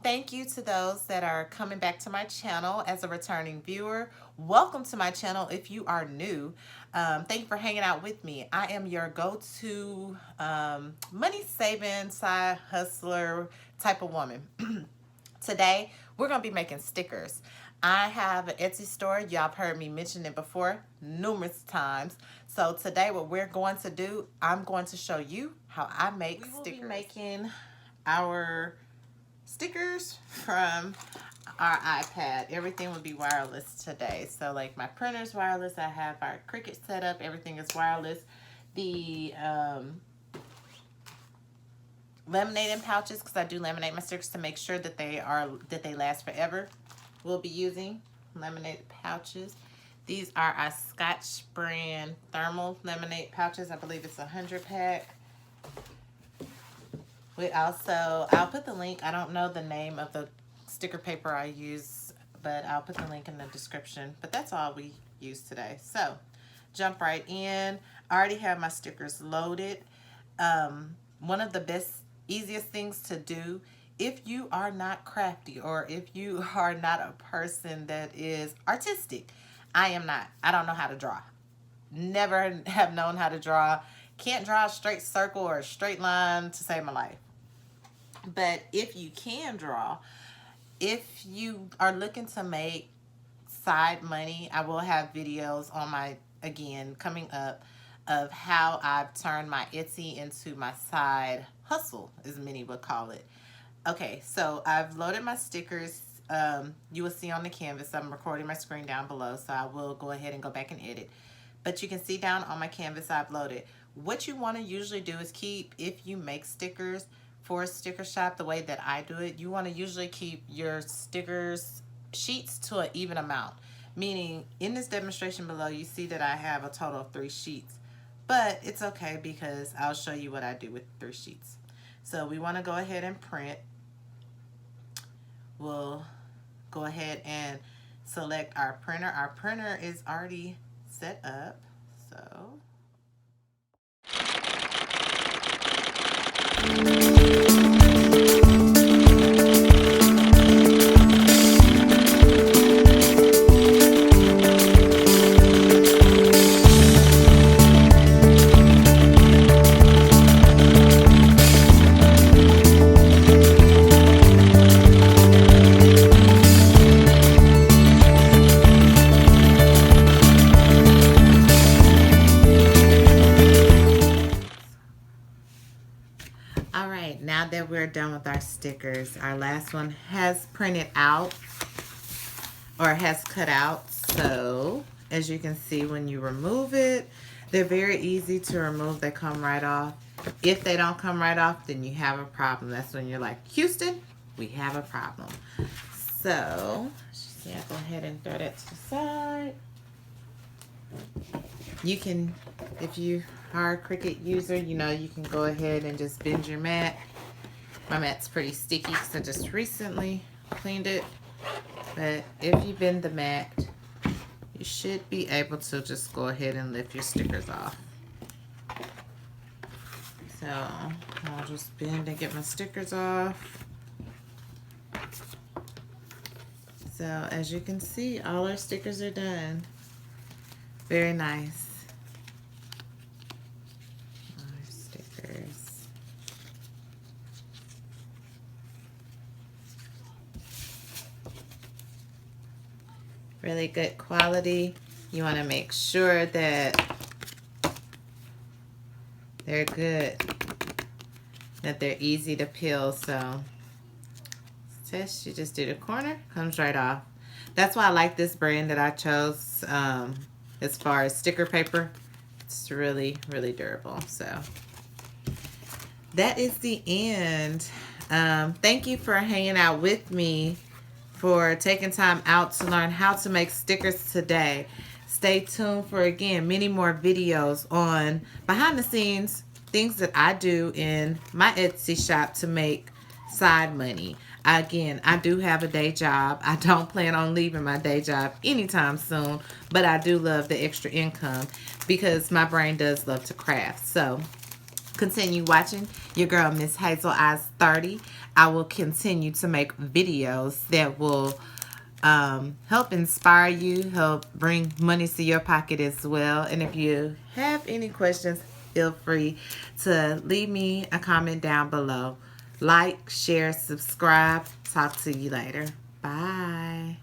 Thank you to those that are coming back to my channel as a returning viewer. Welcome to my channel if you are new. Thank you for hanging out with me. I am your go-to money saving side hustler type of woman. Today, we're going to be making stickers. I have an Etsy store. Y'all have heard me mention it before numerous times. So today what we're going to do, I'm going to show you how I make stickers. We will be making our stickers from our iPad. Everything will be wireless today. So like my printer's wireless. I have our Cricut set up. Everything is wireless. The laminating pouches, because I do laminate my stickers to make sure that they last forever. We'll be using laminated pouches. These are our Scotch brand thermal laminate pouches. I believe it's a 100 pack. We also, I'll put the link. I don't know the name of the sticker paper I use, but I'll put the link in the description. But that's all we use today. So jump right in. I already have my stickers loaded. One of the best, easiest things to do if you are not crafty or if you are not a person that is artistic. I am not. I don't know how to draw. Never have known how to draw. Can't draw a straight circle or a straight line to save my life. But if you can draw, if you are looking to make side money, I will have videos on my, again, coming up of how I've turned my Etsy into my side hustle, as many would call it. Okay, so I've loaded my stickers. You will see on the canvas. I'm recording my screen down below, so I will go ahead and go back and edit. But you can see down on my canvas I've loaded. What you want to usually do is keep, if you make stickers for a sticker shop the way that I do it, you want to usually keep your stickers sheets to an even amount. Meaning, in this demonstration below, you see that I have a total of 3 sheets. But it's okay because I'll show you what I do with 3 sheets. So we want to go ahead and print. We'll go ahead and select our printer. Our printer is already set up. So now that we're done with our stickers, our last one has printed out or has cut out. So as you can see, when you remove it, they're very easy to remove. They come right off. If they don't come right off, then you have a problem. That's when you're like, Houston, we have a problem. So yeah, go ahead and throw that to the side. You can, if you are a Cricut user, you know, you can go ahead and just bend your mat. My mat's pretty sticky because I just recently cleaned it. But if you bend the mat, you should be able to just go ahead and lift your stickers off. So I'll just bend and get my stickers off. So as you can see, all our stickers are done. Very nice. Our stickers. Really good quality. You want to make sure that they're good, that they're easy to peel. So test, you just do the corner, comes right off. That's why I like this brand that I chose. As far as sticker paper, it's really, really durable. So that is the end. Thank you for hanging out with me, for taking time out to learn how to make stickers today. Stay tuned for, again, many more videos on behind the scenes, things that I do in my Etsy shop to make side money. Again, I do have a day job. I don't plan on leaving my day job anytime soon, but I do love the extra income because my brain does love to craft. So continue watching your girl, Miss Hazel Eyes 30. I will continue to make videos that will help inspire you, help bring money to your pocket as well. And if you have any questions, feel free to leave me a comment down below. Like, share, subscribe. Talk to you later. Bye.